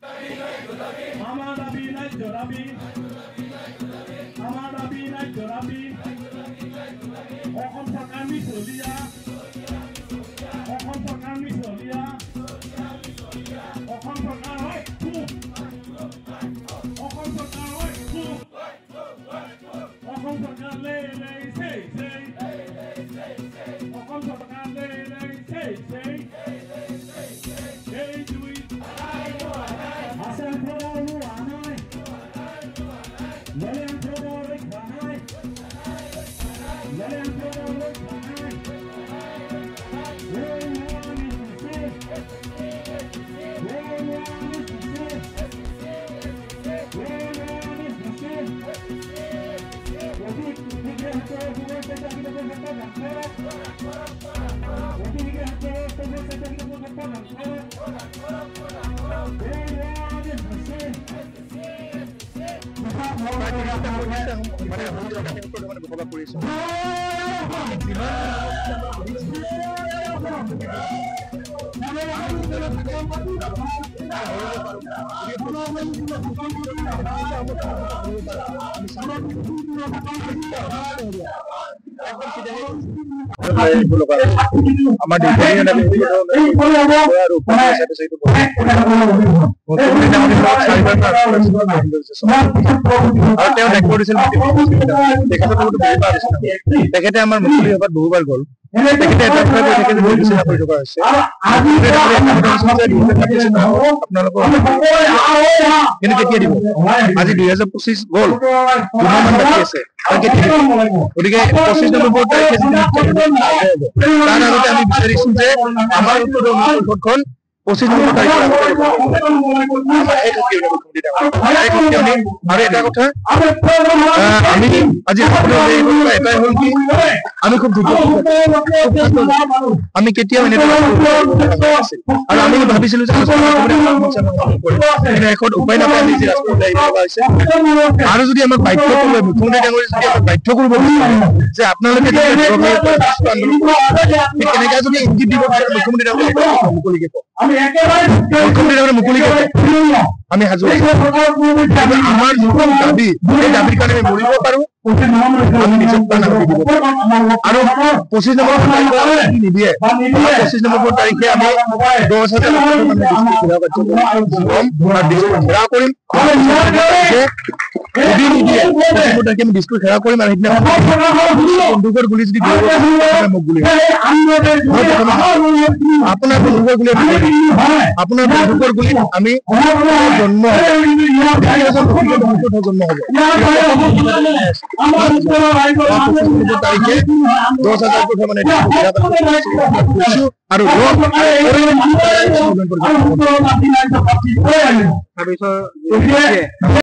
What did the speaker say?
আমাৰ দাবি নাই জোৰাবি, আমাৰ দাবি নাই জোৰাবি, অসম চৰকাৰ মিছলীয়া, অসম চৰকাৰ মিছলীয়া, অসম চৰকাৰ হয় চুপ, অসম চৰকাৰ হয় চুপ, অসম চৰকাৰ লে লে সেই সেই, অসম চৰকাৰ লে লে সেই সেই, এই দুই আছেন প্ৰবল হোৱা নাই, লেলেন প্ৰবল হোৱা নাই, লেলেন প্ৰবল হোৱা নাই, আমাৰ দীপলীয়া দাবী আৰু তেওঁ ৰেকৰ্ড দিছিল তেখেতে আমাৰ মুকলি সভাত বহুবাৰ গ'ল। তেখেতে এটা কথা কৈ থাকে যে বিবেচনা কৰি থকা হৈছে আপোনালোকৰ কিন্তু কেতিয়া দিব? আজি 2025 গ'ল, 2 মাহ বাকী আছে, গতিকে 25 নৱেম্বৰ তাৰিখে তাৰ আগতে আমি বিচাৰিছো যে আমাৰ ভোটখন 25 নৱেম্বৰ তাৰিখে আৰু এটা কথা আমি আজি এটাই হ'ল কি আমি খুব আমি কেতিয়াও আৰু আমি ভাবিছিলো যে এখন উপায় নাপায় আমি আৰু যদি আমাক বাধ্য কৰিব মুখ্যমন্ত্ৰী ডাঙৰীয়ে যদি আমাক বাধ্য কৰিব যে আপোনালোকে কেনেকৈ যদি ইংগিত দিব পাৰে মুখ্যমন্ত্ৰী ডাঙৰীয়ে মুকলিকে মুকলিকে আমি সাজু আমাৰ যিখন দাবী সেই দাবীৰ কাৰণে আমি মৰিব পাৰো, আমি নিজক প্ৰাণ আহুতি দিব পাৰো। আৰু 25 নৱেম্বৰ তাৰিখে নিদিয়ে, 25 নৱেম্বৰ তাৰিখে আমি 10,000 ঘেৰাও কৰিম, আমি দিছপুৰ ঘেৰাও কৰিম আৰু সেইদিনা বন্দুকৰ গুলি যদি মোক গুলি আপোনাৰ বন্দুকৰ গুলি আপোনাৰ বন্দুকৰ গুলি আমি জন্ম জন্ম হ'ব তাৰিখে 10,000 মানে আৰু